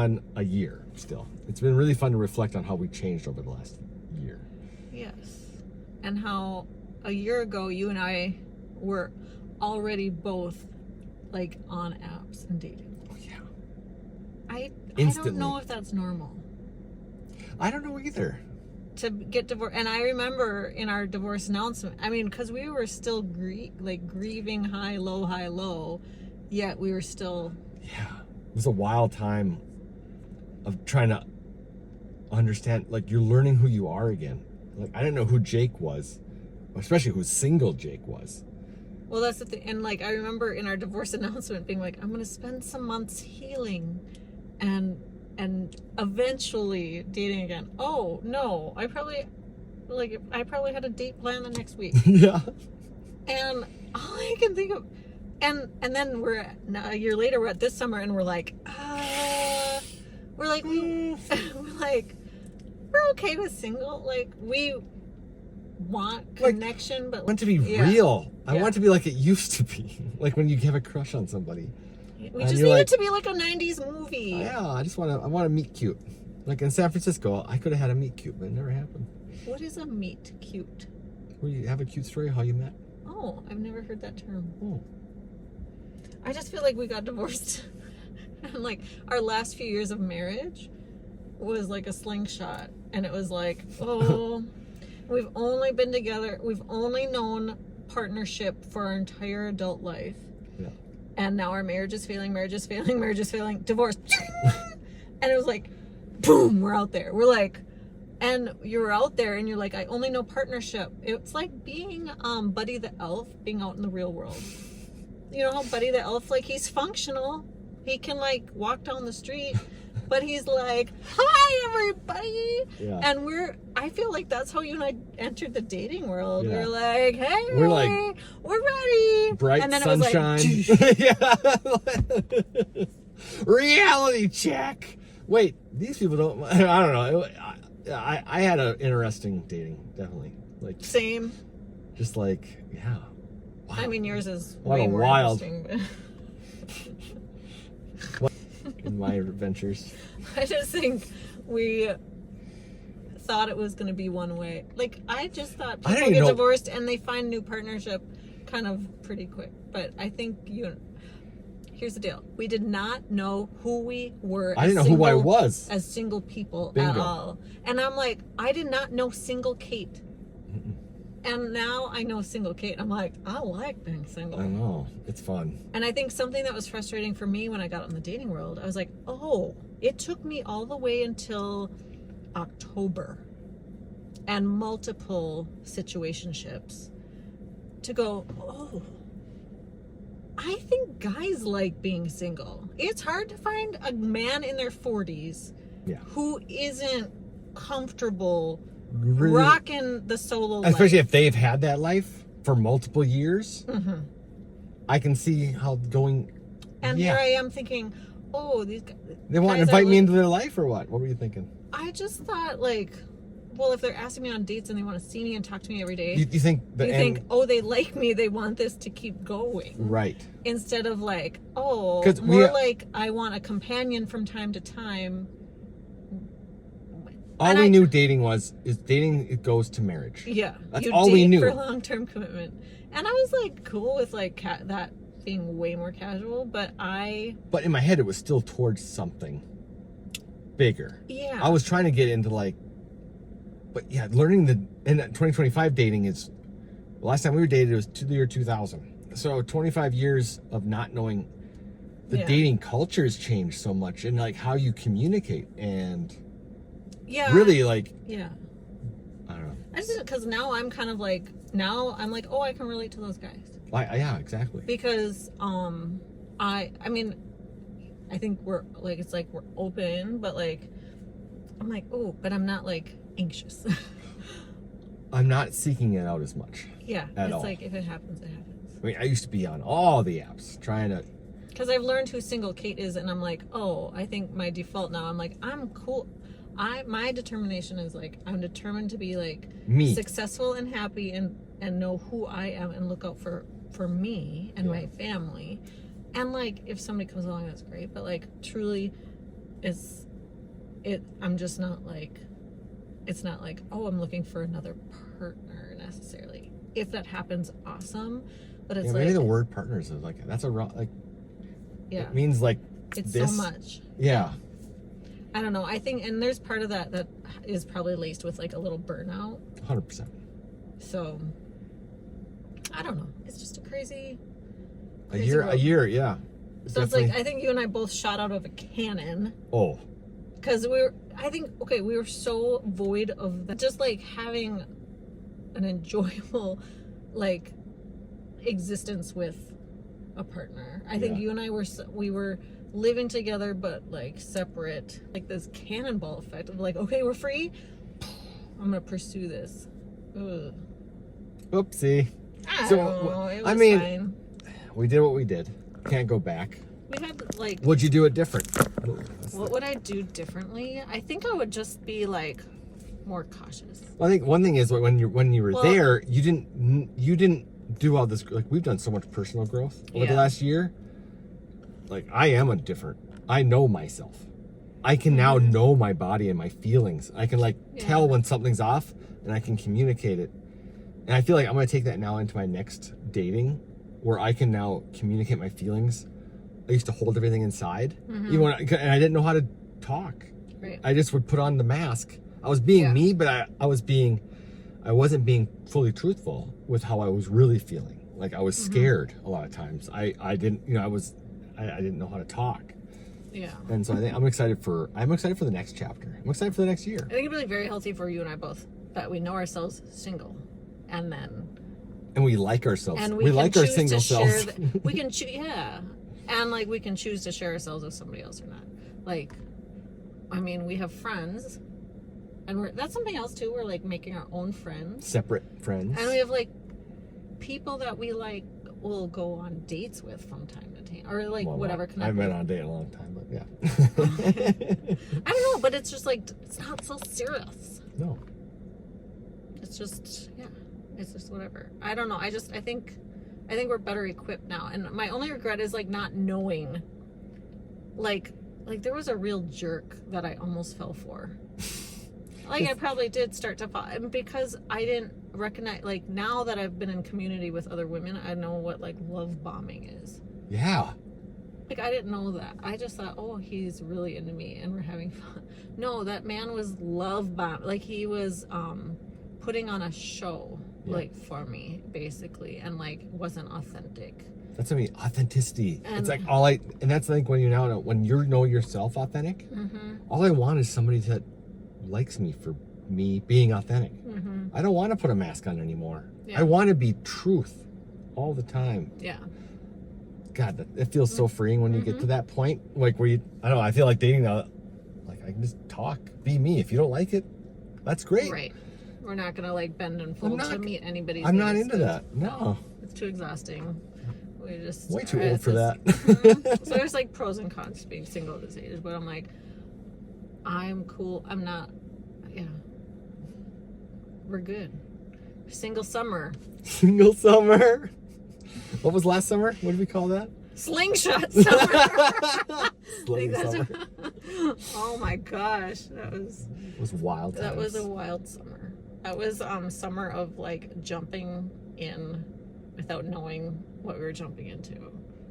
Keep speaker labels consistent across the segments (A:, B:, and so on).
A: On a year still. It's been really fun to reflect on how we changed over the last year.
B: Yes. And how a year ago you and I were already both like on apps and dating.
A: Oh yeah.
B: I
A: Instantly.
B: don't know if that's normal
A: I don't know either.
B: to get divorced. And I remember in our divorce announcement, I mean, because we were still grieving high, low, yet we were still.
A: Yeah. It was a wild time of trying to understand, like, you're learning who you are again. Like, I didn't know who Jake was, especially who single Jake was.
B: Well, that's the thing. And like, I remember in our divorce announcement being like, I'm going to spend some months healing and eventually dating again. Oh no, I probably had a date plan the next week.
A: Yeah.
B: And all I can think of, and then a year later, we're at this summer and we're like, we're okay with single. Like, we want connection, but
A: I want to be real. I want it to be like it used to be. Like when you have a crush on somebody.
B: We just need it to be like a 90s movie.
A: Yeah, I want to meet cute. Like in San Francisco, I could have had a meet cute, but it never happened.
B: What is a meet cute?
A: Where you have a cute story how you met.
B: Oh, I've never heard that term.
A: Oh.
B: I just feel like we got divorced. And like our last few years of marriage was like a slingshot. And it was like, oh, we've only been together. We've only known partnership for our entire adult life.
A: Yeah.
B: And now our marriage is failing, divorce. And it was like, boom, we're out there. We're like, and you're out there and you're like, I only know partnership. It's like being Buddy the Elf, being out in the real world. You know how Buddy the Elf, like, he's functional. He can like walk down the street, but he's like, hi everybody.
A: Yeah.
B: And I feel like that's how you and I entered the dating world.
A: Yeah.
B: We're like, hey, we're ready.
A: Bright
B: and then
A: sunshine.
B: It was like,
A: yeah. Reality check. Wait, these people don't. I don't know. I had an interesting dating, definitely. Like
B: same.
A: Just like, yeah. Wow.
B: I mean, yours is
A: What
B: way
A: a
B: more
A: wild.
B: interesting.
A: In my adventures.
B: I just think we thought it was going to be one way. Like, I just thought people get divorced and they find new partnership kind of pretty quick. But I think here's the deal. We did not know who we were.
A: I didn't know who I was.
B: As single people
A: Bingo.
B: at all. And I'm like, I did not know single Kate.
A: Mm-mm.
B: And now I know single Kate. I'm like, I like being single.
A: I know. It's fun.
B: And I think something that was frustrating for me when I got out in the dating world, I was like, oh, it took me all the way until October and multiple situationships to go, oh, I think guys like being single. It's hard to find a man in their 40s who isn't comfortable rocking the solo life.
A: Especially if they've had that life for multiple years.
B: Mm-hmm.
A: I can see how going.
B: And here I am thinking, oh, these guys.
A: They want to invite me into their life or what? What were you thinking?
B: I just thought, like, well, if they're asking me on dates and they want to see me and talk to me every day,
A: you think
B: oh, they like me, they want this to keep going,
A: right?
B: Instead of like, oh, like I want a companion from time to time.
A: All we knew dating it goes to marriage.
B: Yeah,
A: that's all we knew
B: for long-term commitment. And I was like cool with like that being way more casual, but in my head it was still towards something bigger. Yeah, I was trying to get into like. But yeah, learning and 2025 dating is, the last time we were dated, it was the year 2000. So 25 years of not knowing the dating culture has changed so much, and like how you communicate and really like, I don't know. I just, because now I'm kind of like, oh, I can relate to those guys. Yeah, exactly. Because, I mean, I think we're like, it's like we're open, but like, I'm like, oh, but I'm not like anxious. I'm not seeking it out as much. Yeah, it's all. Like if it happens, it happens. I mean, I used to be on all the apps trying to. Because I've learned who single Kate is, and I'm like, oh, I think my default now. I'm like, I'm cool. My determination is like, I'm determined to be like me, successful and happy, and know who I am, and look out for me and my family. And like, if somebody comes along, that's great. But like, truly, I'm just not like, it's not like, oh, I'm looking for another partner necessarily. If that happens, awesome. But it's
A: maybe
B: like,
A: the word partners is like, that's a wrong, like,
B: yeah,
A: it means like
B: it's
A: this.
B: so much.
A: Yeah.
B: I don't know. I think, and there's part of that is probably laced with like a little burnout.
A: 100%.
B: So, I don't know. It's just a crazy
A: a year, yeah.
B: So it's like, I think you and I both shot out of a cannon.
A: Oh.
B: Because we were so void of that. Just like having an enjoyable, like, existence with a partner. I think you and I we were living together, but like separate. Like this cannonball effect of like, okay, we're free. I'm going to pursue this. Ugh.
A: Oopsie.
B: I don't know. It was fine.
A: We did what we did. Can't go back.
B: We had like.
A: Would you do it different?
B: What would I do differently? I think I would just be like more cautious.
A: Well, I think one thing is when you were there, you didn't do all this. Like we've done so much personal growth over the last year. Like I know myself. I can now know my body and my feelings. I can tell when something's off, and I can communicate it. And I feel like I'm gonna take that now into my next dating, where I can now communicate my feelings. I used to hold everything inside, even and I didn't know how to talk.
B: Right.
A: I just would put on the mask. I was being me, but I wasn't being fully truthful with how I was really feeling. Like I was scared a lot of times. I didn't, I didn't know how to talk.
B: Yeah.
A: And so I'm excited for the next chapter. I'm excited for the next year.
B: I think it'd be very healthy for you and I both that we know ourselves single, and
A: we like ourselves.
B: And
A: we like our single selves.
B: We can choose, and like we can choose to share ourselves with somebody else or not. Like, I mean, we have friends, and that's something else too. We're like making our own friends,
A: separate friends,
B: and we have like people that we like will go on dates with from time to time, or like whatever.
A: I haven't been on a date in a long time, but yeah.
B: I don't know, but it's just like it's not so serious.
A: No.
B: It's just it's just whatever. I don't know. I think we're better equipped now, and my only regret is like not knowing. Like there was a real jerk that I almost fell for. Like I probably did start to fall, and because I didn't recognize. Like now that I've been in community with other women, I know what like love bombing is.
A: Yeah.
B: Like I didn't know that. I just thought, oh, he's really into me and we're having fun. No, that man was love bomb. Like he was putting on a show like for me basically, and like wasn't authentic.
A: That's what I mean, authenticity. It's like and that's like when you know yourself authentic. All I want is somebody that likes me for me being authentic. I don't want to put a mask on anymore. I want to be truth all the time.
B: Yeah.
A: God, it feels so freeing when you get to that point, like where I don't know, I feel like dating now, like I can just talk, be me. If you don't like it, that's great.
B: Right. We're not gonna like bend and fold to meet anybody.
A: I'm not into that. No.
B: It's too exhausting. We just
A: way too old for that.
B: So there's like pros and cons to being single at this age, but I'm like, I'm cool. I'm not. Yeah. We're good. Single summer.
A: Single summer. What was last summer? What did we call that?
B: Slingshot summer.
A: Sling summer.
B: Oh my gosh, that was
A: wild.
B: That was a wild summer. That was summer of like jumping in without knowing what we were jumping into.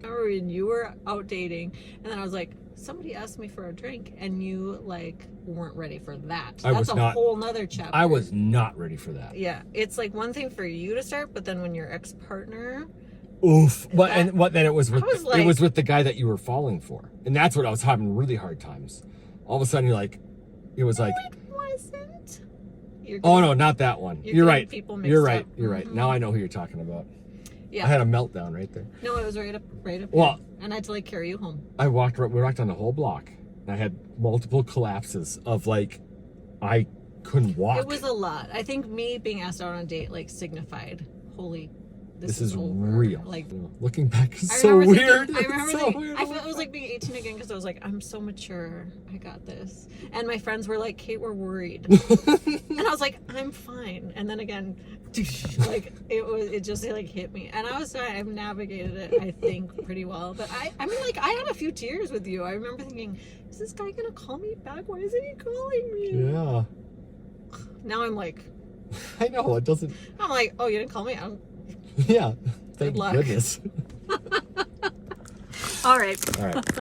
B: I remember when you were out dating, and then I was like, somebody asked me for a drink, and you like weren't ready for that. That's a whole nother chapter.
A: I was not ready for that.
B: Yeah, it's like one thing for you to start, but then when your ex-partner.
A: Oof. Then it was with the guy that you were falling for. And that's what I was having really hard times. All of a sudden it was like
B: it wasn't.
A: Oh no, not that one. You're right. You're right.
B: Up.
A: You're right. Now I know who you're talking about.
B: Yeah.
A: I had a meltdown right there.
B: No, it was right up
A: well,
B: here. And I had to like carry you home.
A: We walked on the whole block. And I had multiple collapses of like I couldn't walk.
B: It was a lot. I think me being asked out on a date like signified holy this is over.
A: Real.
B: Like,
A: looking back is so weird.
B: I remember
A: so
B: thinking,
A: weird.
B: I felt it was like being 18 again because I was like, I'm so mature. I got this. And my friends were like, Kate, we're worried. And I was like, I'm fine. And then again, like it just like hit me. And I was I've navigated it, I think, pretty well. But I mean, like, I had a few tears with you. I remember thinking, is this guy gonna call me back? Why isn't he calling me?
A: Yeah.
B: Now I'm like,
A: I know it doesn't.
B: I'm like, oh, you didn't call me?
A: Yeah. Thank
B: Good luck.
A: goodness.
B: All right.